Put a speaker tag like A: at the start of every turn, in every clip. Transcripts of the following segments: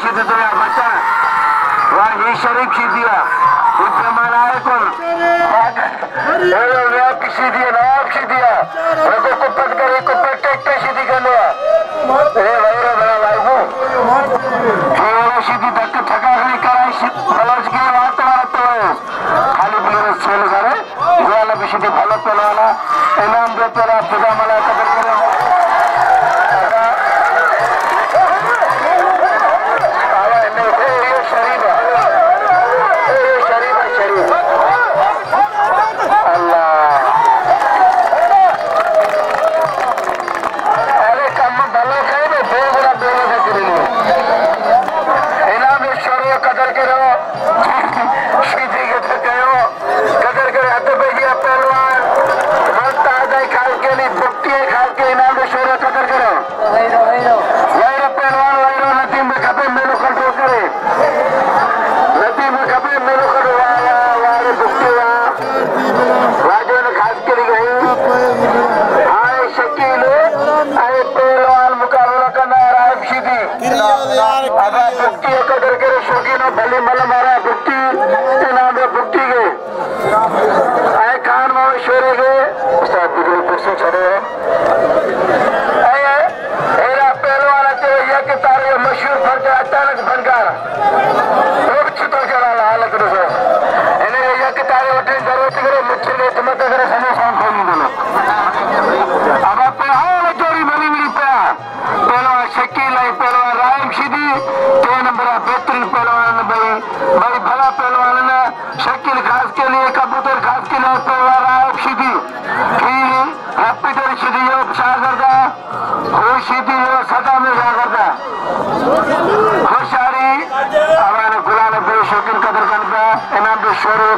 A: शीदी तो यार बच्चा वाह ये शरीफ शीदिया इतने मनाए को ये किसी दिया नाम शीदिया वो कुप्पत करे कुप्पत टेक्टे शीदी कर लिया ये वायरा बड़ा लाइबू ये वाला शीदी धक्के थका नहीं कराई बलोच के बात तुम्हारा तो खाली बिल्कुल सोल करे ये वाला भी शीदी भलो पहलवाना इनाम दे पहला फिदा मला कदर करो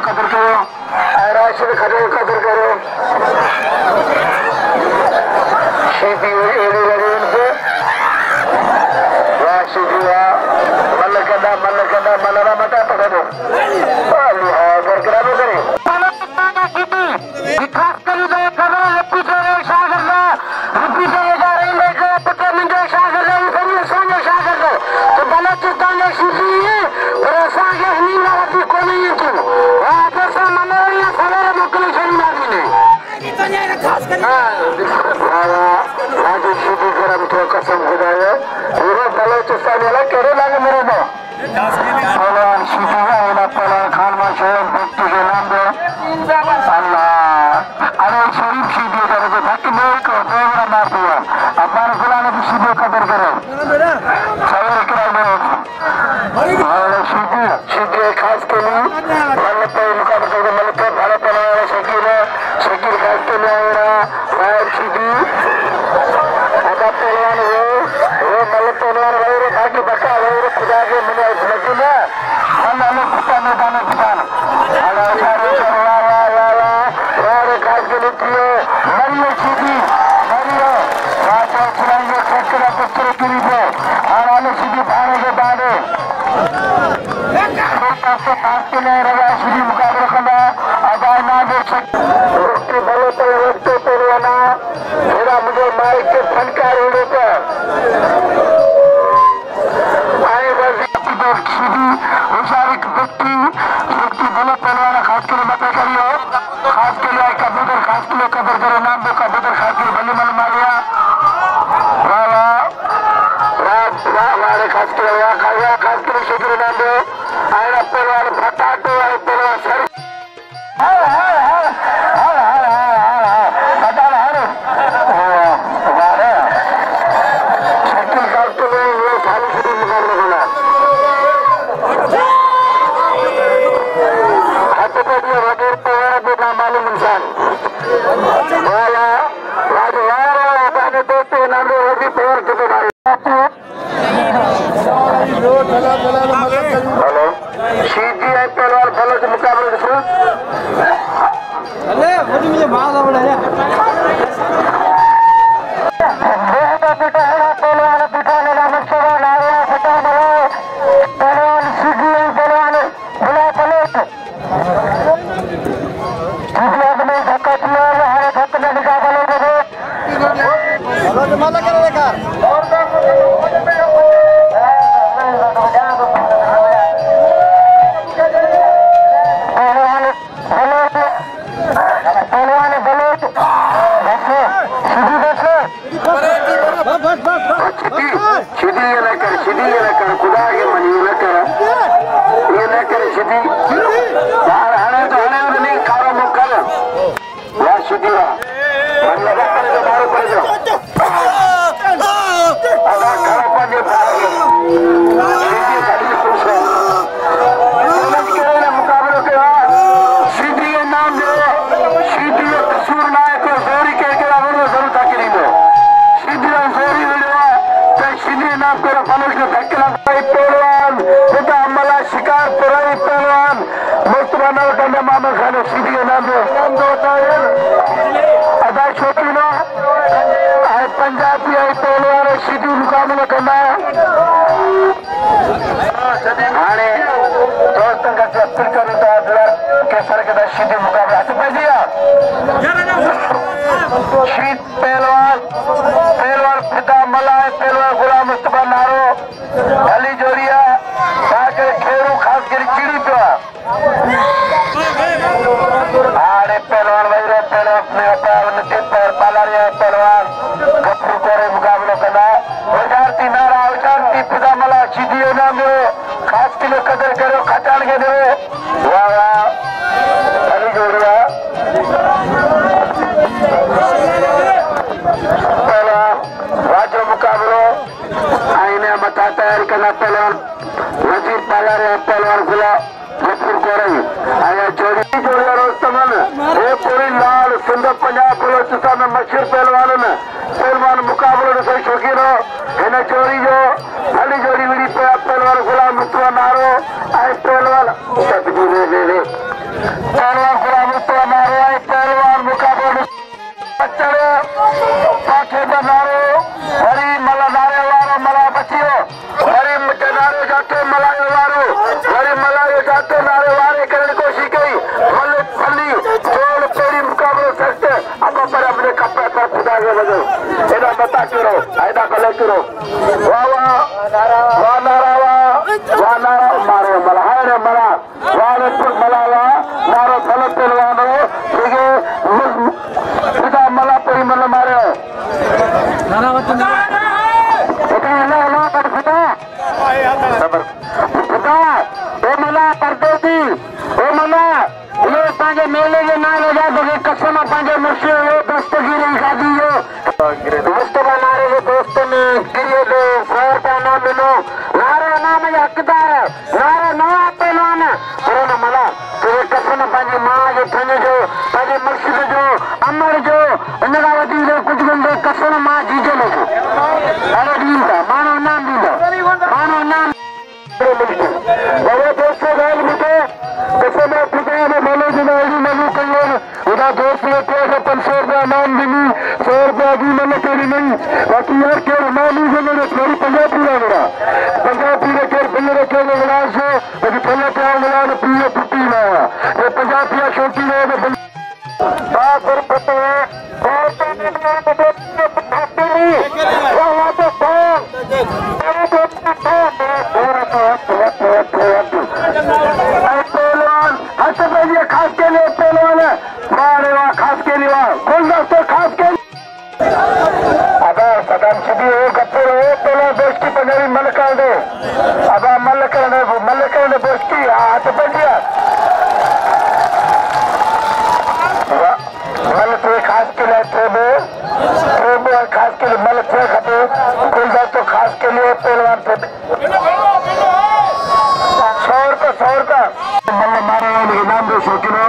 A: कदर करो राशिद खड़े कदर करो शीदी एड़ी लगी उनसे राशिद मल्लकंदा मल्लरा मता पकड़ो अगर कराबो करे विकास करी दे करो रप्पी से शागर ना रप्पी से जा रही लेके पता नहीं जो शागर है वो सोने शागर है तो बलूचिस्तान में शीदी है और शागर नहीं लगा भी कोई नहीं तो कसम खुदाया पूरा बलूचिस्तान वाला केड़े लागे मेरे को पहलवान शीदी है ना पहलवान खान माशोर भक्ति के नाम दे अल्लाह अरे शरीफ शीदी है तो धक्के मेरे को देवरा मार दिया अपने फलाने की शीदी कदर करो सवेरे किराए में शीदी खास के लिए मन पे मुकाबले को मन पे भाड़ा पड़ा शकील खास के लिए आया शीदी पहलवान वो मल्ल पहलवान वगैरह बाकी बच्चा वगैरह खुदा के मिले लगी ना हम हमें खुदा मैदान खुदान अरे खास के लिए मरियो सीधी मरियो राजा चलाएंगे खसखरा पत्थर गिरी पे और आने सीधी भाड़े के बाड़े पास के लिए रवा सीधी मुकाबला करना आदाय ना दे सकते उसके भले पर वक्त पहलवाना मेरा मुझे माइक के फनकार होने पर आए सीधी हुशारी व्यक्ति भले पहलवाना खास के लिए मत करियो खास के लिए कबूतर खास के लिए कदर करो नाम दो कबूतर खास के लिए भले मन मारिया खास के लिए शुक्र नाम दो आए पहलवान फटाटो आए पहलवान सर हेलो शीदी नाम करो फलों के धक्के पहलवान पिता मला शिकार पुराई पहलवान मुस्तफा नल कंडे मामा खाने सीधी के नाम दो अदा शौकीनो आए पंजाबी आए पहलवान सीधी मुकाबला करना हाने दोस्तों का से अपील करूं तो केसर के साथ सीधी मुकाबला तो पैदिया शीत पहलवान पिता मला पहलवान गुलाम मुस्तफा नारो अली जोड़िया ताके खेरू खास कर चिड़ी पे आड़े पहलवान वजरे पहलवान अपने पैर नती पैर पाला रहे पहलवान गप्पू कोरे मुकाबला करना उचारती नारा उचारती पिता मला सीधी नाम दो खास किलो कदर करो खचान के दो वाह वाह अली जोड़िया पहलवान राजो मुकाबलो आईने बता तैयार करना पहलवान नजीब पाला रहे पहलवान खुला गप्पू कोरे आया जोड़िया रोस्तमन ये पूरी लाल सिंध पंजाब बलोचिस्तान में मशहूर पहलवान मुकाबले से शौकीन हो इन्हें चोरी जो हली जोड़ी विड़ी पे पहलवान गुलाम मुस्तफा नारो आए पहलवान गुलाम मुस्तफा नारो आए पहलवान मुकाबले चढ़े पाखे नारो हरी मला नारे वारो मला बचियो हरी नारे जाते मलाई वारो हरी मलाई जाते नारे वारे करने की कोशिश की मल्ले फली चोल पेरी मुकाबले सकते अब पर अपने कपड़े पर खुदा के बदल इन्हें बता करो आयदा कले करो वाह वाह नारा मारो मला हाय रे मला वाले पुर मला नारो फल पहलवानो ठीक पिता मला परी मला मारे नारा वतन पिता अल्लाह पर खुदा सबर खुदा ओ मला परदेसी ओ मला ये पांजे मेले के नाल हो जा तो कसम पांजे मुर्शिद ये दस्तगीरी खादी हो मुस्तफा नारे के दोस्तों ने गिरे दो फौर का नाम मिलो नारे नाम है हकदार नारे नवा पहलवान कोरोना मला तेरे कसम पांजे मां जो थने जो पांजे मुर्शिद जो अमर जो उनका वदी जो कुछ गुंडे कसम मां जीजे लो अरे दीन का मानो नाम दीदा मानो नाम बाबा दोस्तों गाल मुझे कसम पिता ने मेले दिन आईडी मनु कल्लो उदा दोस्त ने को 500 रुपया नाम दिनी 100 रुपया भी मैंने तेरी नहीं बाकी यार के नाम ही मेरे थोड़ी पंजाब पूरा मेरा पंजाब पूरे के बल्ले के गिलास से अभी पहले पे गिलास पीए पुट्टी ना ये पंजाब पिया छोटी है बात पर पता है और तो खास के लिए पहलवान है मारे वाह खास के लिए वाह कौन दोस्तों खास के अबा सदम सीधी हो गप्पू हो पहले दोस्ती पंजाबी मल कर दे अबा मल करने दोस्ती हाथ पर दिया मल तो खास के लिए ट्रेबो खास के लिए मल थे खपे कौन दोस्तों खास के लिए पहलवान थे 100 रुपया मल मारे वाले नाम दो शौकीनो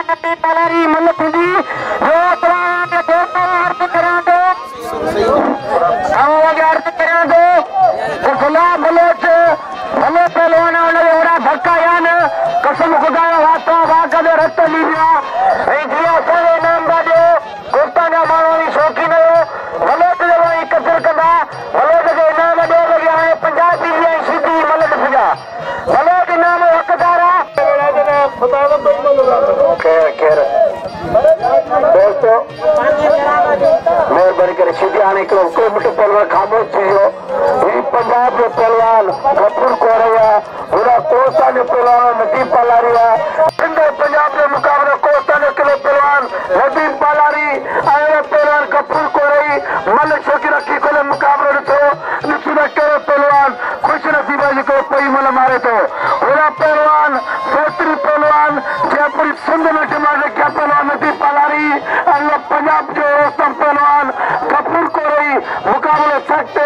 A: नदी पालारी मल खुदी जो अर्थ करा दो अर्थ करा दो गुलाम बलोच भले पहलवान उन्हें धक्का यान कसम खुदा वास्तव वाक जो रत लीजिया जिया सारे नाम बाजो गुप्ता जा मानो शौकीन हो भले तो जब कदर कंदा भले तो इनाम दे लगे हाणे पंजाबी सीधी मलक सजा भले के नाम हकदार दोस्तों मेहरबानी करे सीधी आने के कोई मिट्टू पहलवान खामोश थी हो पंजाब जो पहलवान गप्पू कोरैया पूरा कोस्ता जो पहलवान नदीम पालारिया पंजाब जो मुकाबला कोस्ता जो किलो पहलवान नदीम पालारी आए पहलवान गप्पू कोरई मल शौकी रखी को मुकाबला ॾिठो ॾिसो कहिड़ो पहलवान खुश नसीबा जेको पई मल मारे थो पूरा पहलवान बेहतरीन पहलवान जंहिं पूरी सिंध में डिमांड रखिया पहलवान नदीम पालारी ऐं पंजाब जो रोस्तम पहलवान गप्पू कोरई मुकाबलो सख्त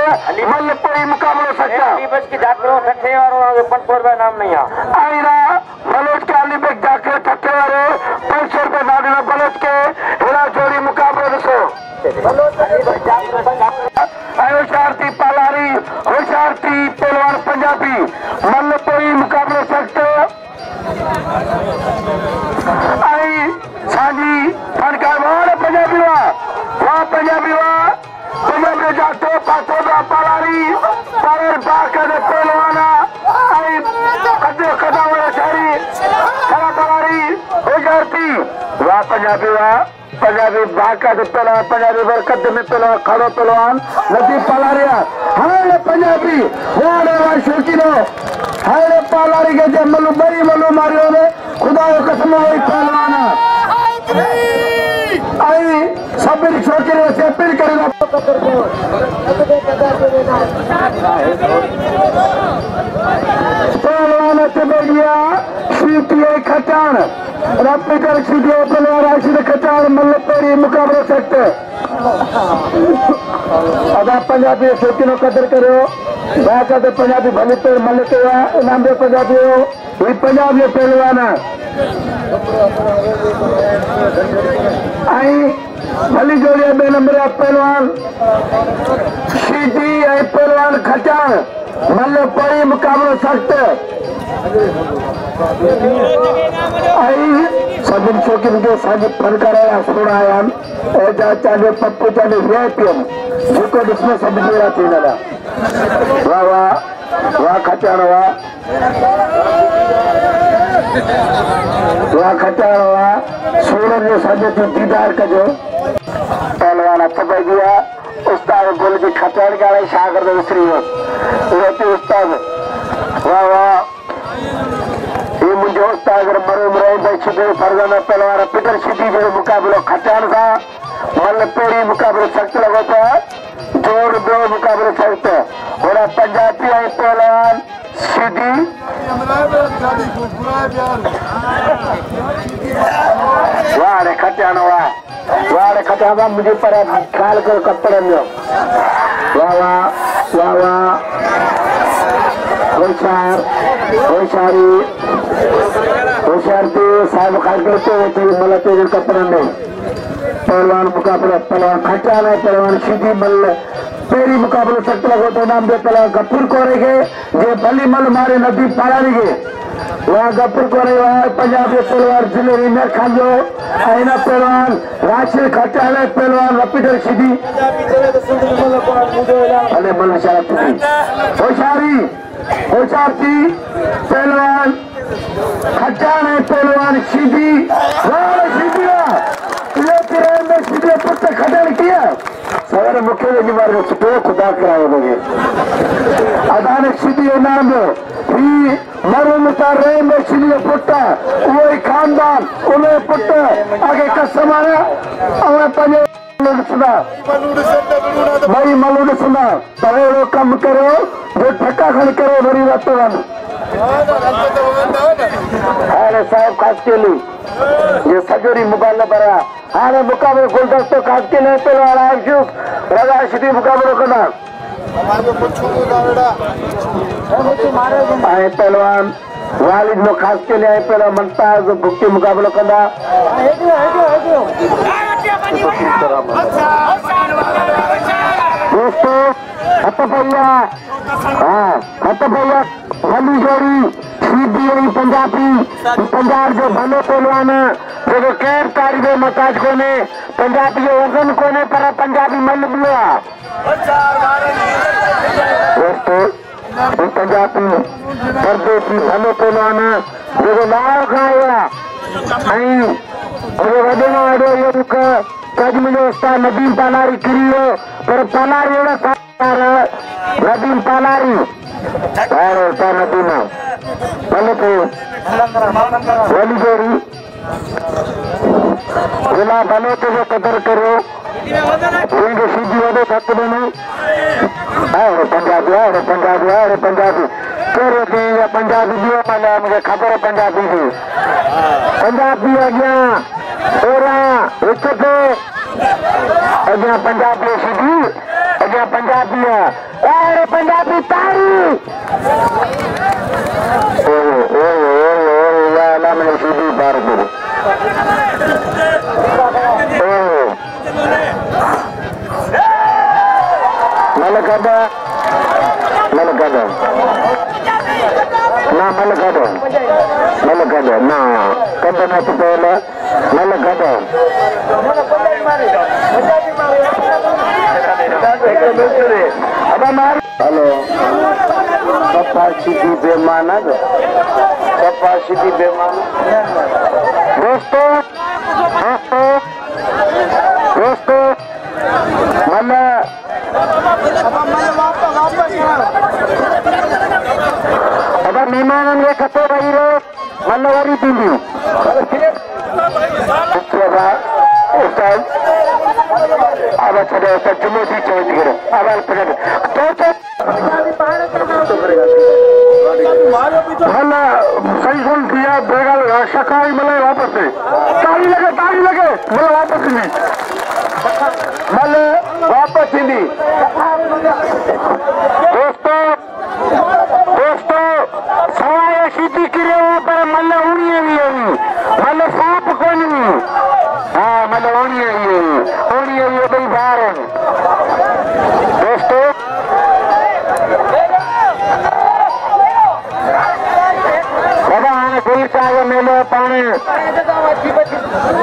A: मल पई मुकाबलो सख्त बस की जाकरो ठठे वारो 500 रुपया नाम नहीं आ आईरा मलोज के अली बेग जाकर ठठे वारो 500 रुपया नाम थाना बलोच के हेड़ा जोड़ी मुकाबलो ॾिसो होशियारती पालारी होशियारती पहलवान पंजाबी मल कोई मुकाबलो सख्त आई साजी फनकार वाले पंजाबी वाह पंजाबी पंजाबी जा तो पालारी पर बाकर पहलवाना आई कदे कदा वाला शहरी खड़ा पालारी होशियारती वाह पंजाबी बाका दे पहलवान पंजाबी बरकत में पहलवान खड़ो पहलवान नदी पालारिया हाय पंजाबी वाले वाह शौकीनो हाय पालारी के जे मलू बड़ी मलू मारियो ने खुदा को कसम वही पहलवाना आई सबरी शौकीनो से अपील करेगा पहलवान से बढ़िया सीटीए खचान रैपिडर सीटीए पहलवान राशिद खचान मल्लपेरी मुकाबला सकते अदा पंजाबी शौकीनो कदर करो बाका दे पंजाबी भले पेड़ मल्लते इनाम दे पंजाबी हो ये पंजाबी पहलवान आई भली जोड़िया बे नंबर पहलवान सीटी आई पहलवान खचान मल्लपेरी मुकाबला सकते आई सभी शौकीन के साझी फनकार सुनाया चाहे पप्पू चाहे वीआईपीएम जिसको जिसमें सब जोड़ा थी ना वाह वाह वाह खचान वाह खचान वाह सूरज जो साझे थी दीदार का जो पहलवान अच्छा दिया उस्ताद गुल जी खचान का शागिर्द विसरी हो उस्ताद वाह वाह ये मुझे उस्ताद मरूम रहे भाई छुपे फरजाना पहलवान पिटर सिटी जो मुकाबलो खचान का मल पेड़ी मुकाबले सख्त लगो था जोड़ दो मुकाबले सख्त और पंजाबी आई पहलवान सीधी वाह रे खचान मुझे पर ख्याल करो कपड़े में वाह वाह वाह वाह होशियारती साहब खाल करते हुए मला तेज कपड़े में पहलवान मुकाबला पहलवान खचान है पहलवान सीधी मल पेरी मुकाबले सख्त लगो तो नाम दे पहलवान गफूर को रहेंगे जे भली मल मारे नदी पालारी के वहाँ गफूर को रहे वहाँ पंजाबी पहलवान जिले में खाजो आईना पहलवान राशिद खचान है पहलवान रपीडर सीधी अले मल शराबती होशियारती पहलवान खचान है पहलवान सीधी सीधे पुत्र खटन किया सवेरे मुख्य मार छुपे खुदा कराए लगे अदाने सीधी नाम मरूम रहे में सीधी पुट्टा वही खानदान उन्हें पुट आगे कसम आया सुना भाई मलूड सुना तवे कम करो जो ठक्का खड़ करो बड़ी रतवन अरे साहब खासकेली ये सजोरी मुकाबला बरा हाने मुकाबले गुलदस्तो खासकेली पहलवान आयुष रजा सिटी मुकाबले करना आए पहलवान वालिद नो खासकेली आए पहला मुमताज भुक्ति मुकाबला करना दोस्तों हत भैया भली जोड़ी सीधी पंजाबी पंजाब जो भलो पहलवान जो केर तारीबे मताज कोने पंजाबी जो वजन कोने पर पंजाबी मल बिया दोस्तों पंजाबी परदेसी भलो पहलवान जो लाओ खाया कज मुझे उस्ताद नदीम पालारी करियो पर पालारी नदीम पालारी नदीम भले तो वली जोड़ी जिला भले तो जो कदर करो सीधी वडे थक बनो पंजाबी करो थी पंजाबी दियो मैंने मुझे खबर है पंजाबी की पंजाबी अॻियां ओरा विच ते अॻियां पंजाबी सीधी अॻियां पंजाबी अरे पंजाबी तारी सीधी बार तो पहले मैंने घटा अब हमारे हेलो कपासिटी बेमाना कपासिटी बेमाना दोस्तों दोस्तों दोस्तों मैंने अब मेहमान के खते रही रो मैंने वरी पींदी उसके बाद अब चले जुम्मे से चेंज करो अब भला सही सुन दिया बेगल शकाई मिले वापस से ताली लगे बोले वापस नहीं मले वापस नहीं दोस्तों दोस्तों सवाए सीधी किरे पर मल्ले उड़ी है मल्ले सांप को नहीं हाँ मल्ले उड़ी है भाई बाहर है दोस्तों बाबा आने गुलशाह मेलो पानी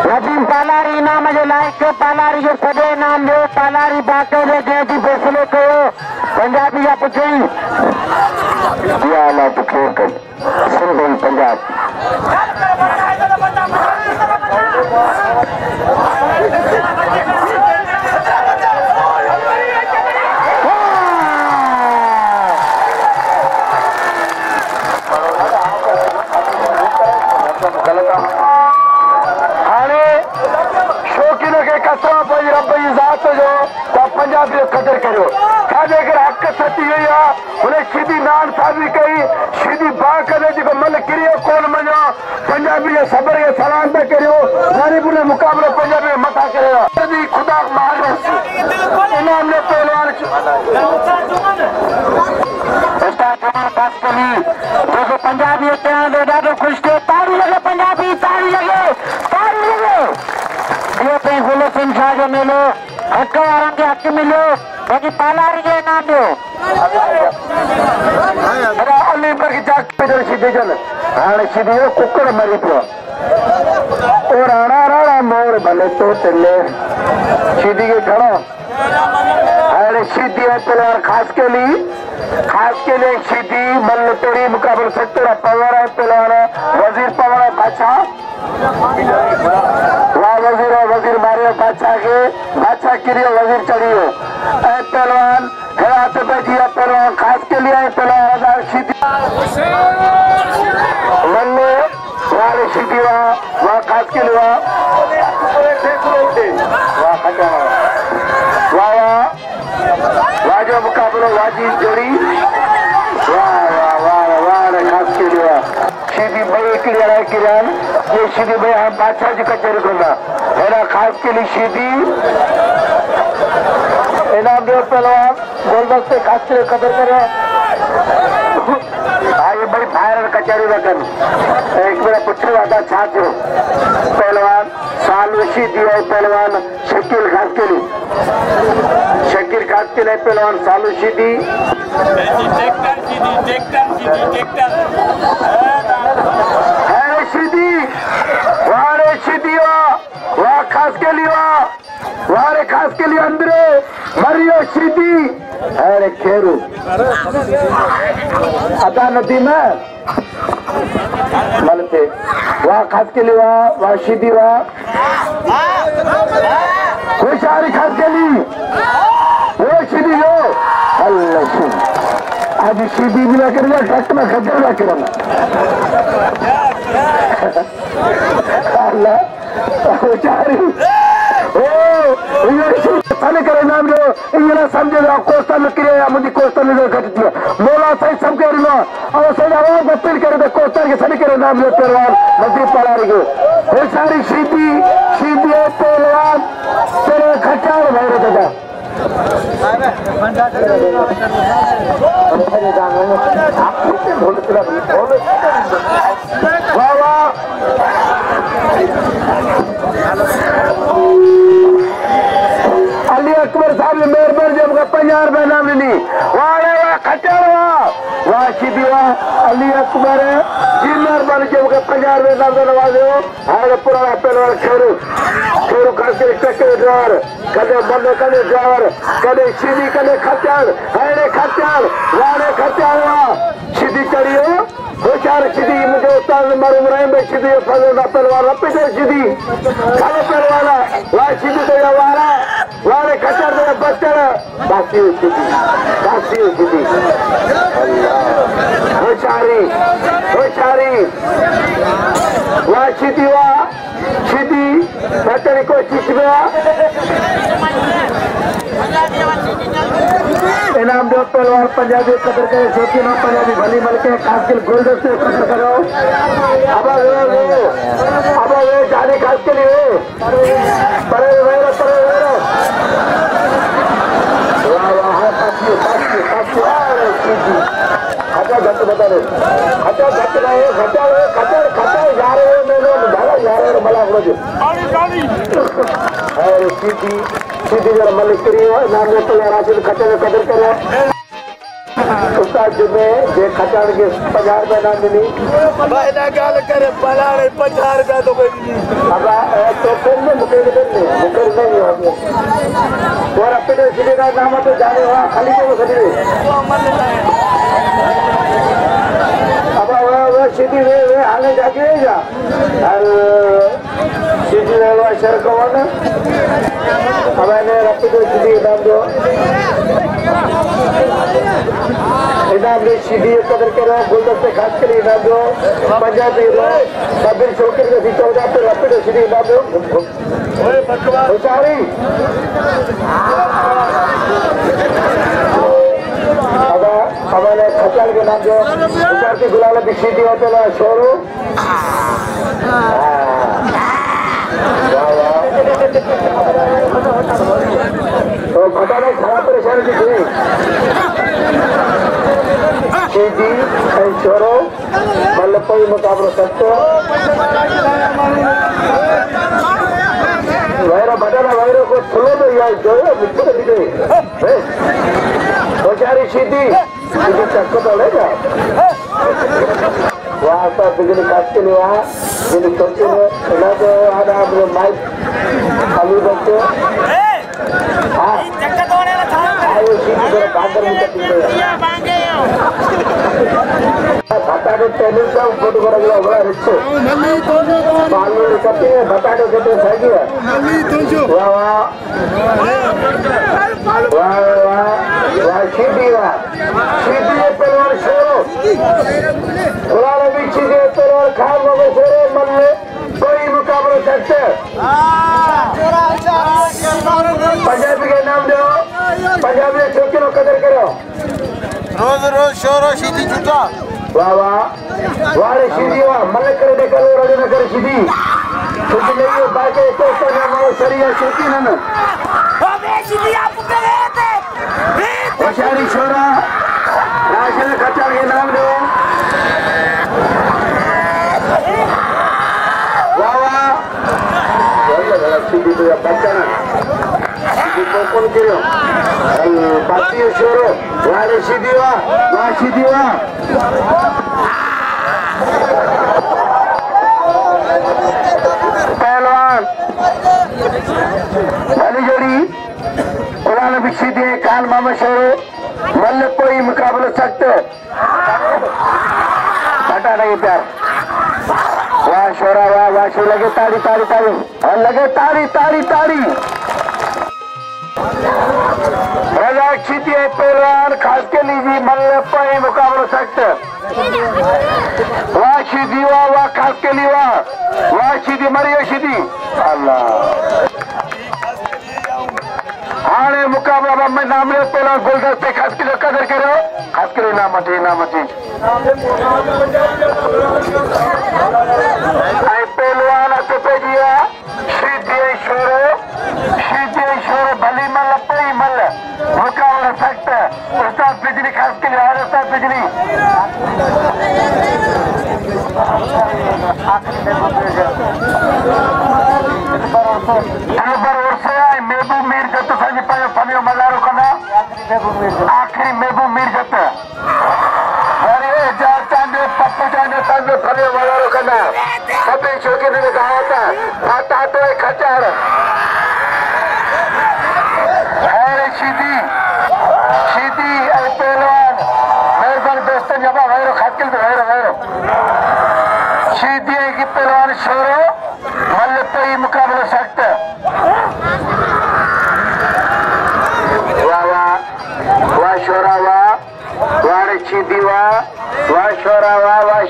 A: नदीम पालारी नाम जो लाइक पालारी जो सॼे नाम जो पालारी बाक़ाइदे जंहिंजी फ़ैसिलो कयो पंजाबी जा पुछई इहा हालत खे सिंधी पंजाब कसरा पई रब जी ज़ात जो पंजाबी कदर करो छाजे कर हक सची हुई है उन्हें सीधी नान साजी कई सीधी बा करे जो मल किरियो कोन मनो पंजाबी के सबर के सलाम पे करियो गरीब ने मुकाबले पंजाबी में मथा करेगा यदि खुदा मार इनाम ने पहलवान उस्ताद जमाल खासकली देखो पंजाबी त्यां दे ॾाढो खुश थे ताड़ी लगे पंजाबी ताड़ी लगे ये पे गुलशन शाह जो मेलो हक वारनि खे हक मिलो बाक़ी पालारी जो इनाम दो अली पर की जाग पे सीधे चल हाणे सीधे कुकड़ मरी पियो और राणा मोर भले तो तिले सीधी के खड़ो हाणे सीधी है पहलवान खास के लिए सीधी मल तोड़ी मुकाबले सत्तर पवार है पहलवान वजीर पवार बादशाह वाह वजीर मारियो बादशाह किरियो वजीर चढ़ियो पहलवान हाथ पे दिया पहलवान खास के लिए पहलवान सीधी मल्ले वाले सीधी वाह खास के लिए वाह जो मुकाबलो वाजी जोड़ी वाह खास के लिए सीधी भाई किरान ये सीधी भाई हम बादशाह जी कचहरी करना मेरा खास के लिए सीधी इनाम दो पहलवान गोलदस्ते खास के लिए कदर करो ये बड़ी फायर कचहरी रखन एक मेरा पुत्र वादा छात्र पहलवान साल सीधी है पहलवान शकील खास के लिए पहलवान सालू सीधी सीधी वाह खास के लिए अंदरे मरियो सीधी अरे खेरू अदा नदी में मलते वाह खास के लिए वाह सीधी वाह कोई सारी खास के लिए वो सीधी हो अल्लाह आज सीधी भी ना करेगा ट्रक में खजर ना करना अल्लाह चारी साले करे नाम जो इंगला समझे ना कोस्ता में किरे या मुझे कोस्ता में जो घट दिया मोला सही सब कह रही और सही आवाज बप्पील करे तो कोस्ता के साले करे नाम जो पहलवान नदी पड़ा रही वो सारी सीधी पहलवान तेरे खचार भाई रे दादा अली अकबर साहब ने मेहरबानी जब 50 रुपए नाम ली वाह खच्चर वाह वाशी दीवा अली अकबर जिन्नर बन के मुझे 50 रुपए नाम नवाजे हो हमारे पुराना पहलवान खेरू खेरू खास के ड्राइवर कदे बंदे कदे ड्राइवर कदे सीधी कदे खत्यार हरे खत्यार वाले खत्यार सीधी चढ़ियो होशियार सीधी मुझे उस्ताद मालूम रहे मैं सीधी फजल पहलवान रपीटे सीधी खाले पहलवान वाह सीधी तो वाला वाले खत्यार तो बच्चर बाकी सीधी होशियारी होशियारी वाह सीधी बच्चर को चिचवा इनाम दो पहलवान पंजाबी कदर करे शौकीन पंजाबी भली मल के खासकर गोल्डन से कदर करो अब वो जाने खास के लिए परे वाह वाह पासी खचा घट बता दे खचा घट रहे खचा जा रहे हो मेरे भाड़ा जा रहे हो मला रोज और सीधी जरा मलिक करियो नाम दो पहलवान राशिद खचा में कदर करो उस्ताद में जे खचाड़ के 50 रुपए ना मिली भाईना गाल करे पलाड़े 50 रुपए तो कोई नहीं अब तो फिर में मुकेल नहीं हो और अपने सीधे का नाम तो जाने हुआ खाली को खड़ी अब वो सीधी वे आने जाके जा सीधी वे शहर को ना अब मैंने रपीटे सीधी नाम दो इनाम ने सीधी कदर करो गुलदस्ते खास के लिए इनाम दो पंजाबी कबीर शौकीन के 14 पे रपीटे सीधी इनाम दो होशियारी अब मैंने खचाल के नाम दो होशियार की गुलाल भी सीधी होते ना शोरू तो घटा में खराब परेशानी की थी सीधी छोरो मतलब कोई मुकाबला सकते वैरो बटाना वैरो को खुलो तो यार जो है मुझको तो दिखे होशियारी सीधी चक्कर तो ले जा वहाँ पर बिजली काट के लिए वहाँ बिजली चौकी में ना तो आधा आप लोग माइक खाली बच्चे हाँ आयो सीधी जरा बांधर में कटी गया बटाटे तेलुगु का फोटो करा गया बड़ा रिच्चे बालू कटी है बटाटे कटे सही है वाह वाह सीधी पहलवान छोड़ो पुराने भी सीधे पहलवान खान बाबा छोड़ो मन में कोई मुकाबला सकते पंजाबी के नाम दो पंजाबी शौकीन कदर करो रोज रोज शोरो सीधी छुटा वाह वाले सीधी वाह मलक करे देखो रोज न करे सीधी छुट्टी नहीं हो बाकी तो नाम शरीर शौकीन है ना सीधी आप करे थे होशियारी छोरा राशिद खचा के नाम दो वाह सीधी तो बच्चा ना सीधी को कौन करो बाकी छोरो वाले सीधी वाह पहलवान भली जोड़ी पुराने भी सीधे कान मामा छोरो मल कोई मुकाबला सकते हटा नहीं प्यार वाह शोरा वाह शो लगे ताड़ी और लगे ताड़ी रजा सीधी पहलवान खास के लीजिए मल कोई मुकाबला सकते वाह सीधी वाह खास के लिए वाह सीधी मरियो सीधी अल्लाह आने मुकाबला में नाम ले पहला गुलदस्ते खास किलो कदर करो खास किलो नाम मटी आई पहलवान तो पे दिया सीधी शोरो भली मल पई मल मुकाबला सकता उस्ताद बिजली खास किलो उस्ताद बिजली महबूब मीर जत सॼी पंहिंजो फनियो मज़ारो कंदा आख़िरी महबूब मीर जत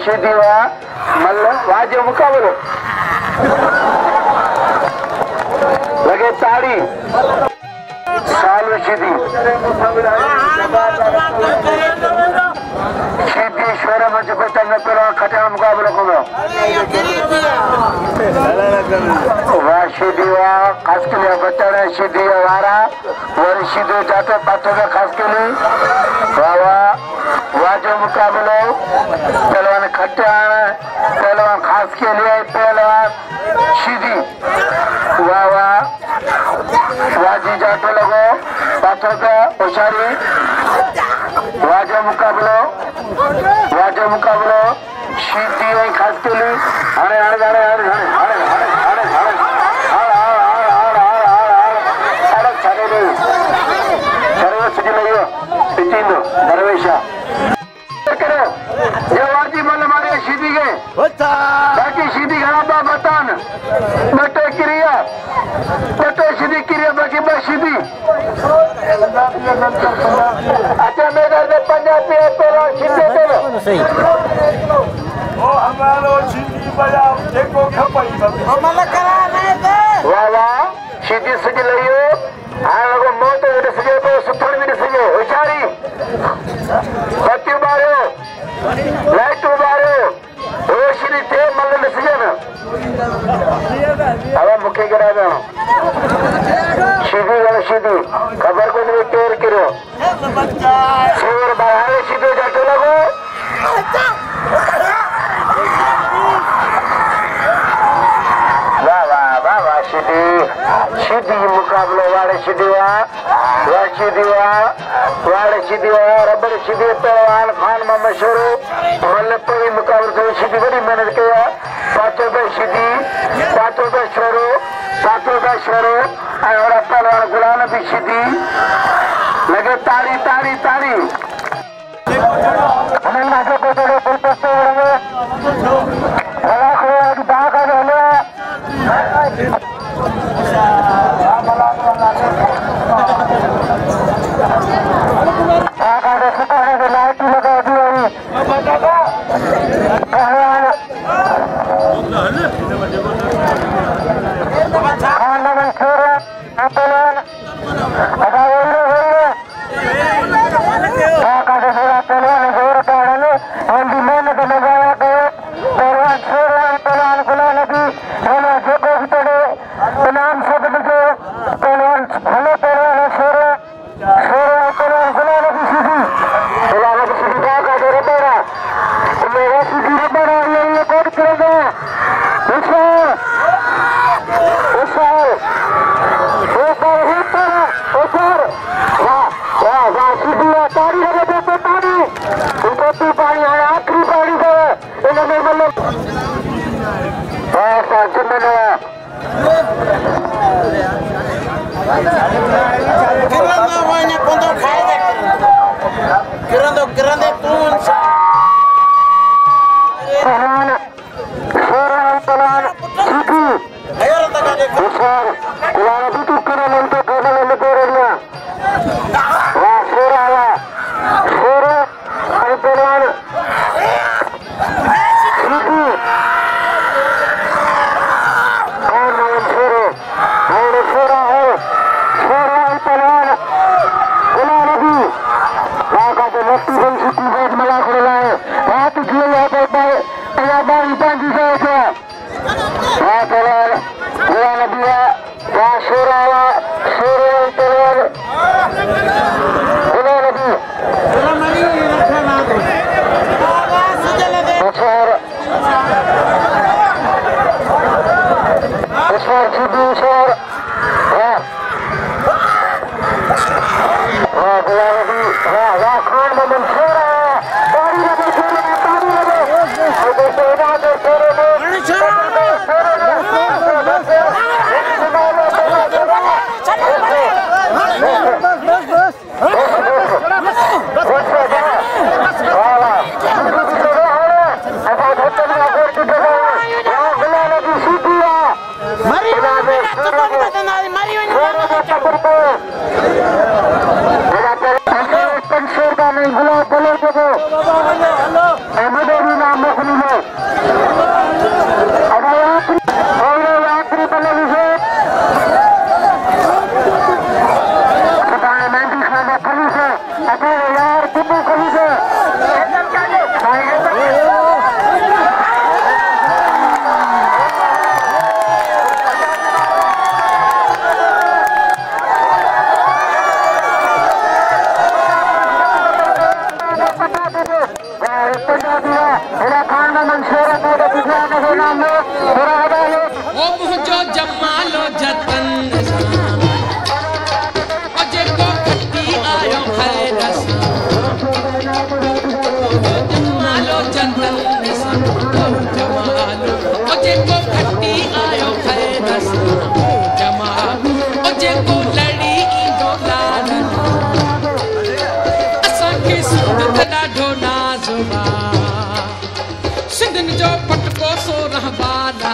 A: शिदी वा मल वाजो मुकाबलो लगे ताड़ी साल शिदी शिदी शोर में जो तंग करो खटा मुकाबलो करो वाह शिदी वा खासकली बच्चा शिदी वारा और शिदी जाते पातों में खासकली वाह वाजो मुकाबलो पहलवान खट्टान पहलवान खास के लिए पहलवान शिदी वाह वाह वाजी जाते लगो पाथर का उछारी वाजो मुकाबलो शिदी और खास के लिए अरे अरे अरे अरे अरे अरे अरे अरे अरे चले नहीं चलो सजी लियो पिचिंदो दरवेशा वाजी मल मारे शिदी के बाकी शिदी घड़ा बतान बटे क्रिया बटे शिदी क्रिया बाकी बस शिदी अच्छा मेरा ने पंजाबी है तो शिदी चलो ओ हमारो शिदी बजा देखो खपई हमला करा नहीं दे वाह वाह शिदी सज लियो आ लोगो मोत विद सजे तो सुथड़ विद सजे होचारी बत्ती बारो लाइट बारो रोशनी थे मल सजे ना अब मुखे करा दो शिदी वाला शिदी खबर को नहीं टेर करो शेर बाहर शिदी जाते लगो शिदी मुकाबलो वाले शिदी रबर शिदी पहलवान खान में मशहूर मल्लपुरी मुकाबले से शिदी बड़ी मेहनत किया पाँचों का शोरो और पहलवान गुलाम भी शिदी लगे ताड़ी ताड़ी ताड़ी
B: कोसो रहबाला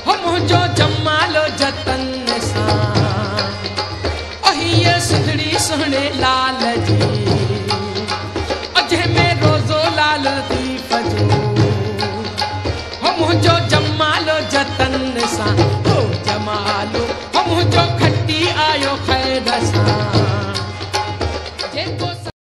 B: हो मुझो जमालो जतन सा ओही ये सुंदरी सुने ला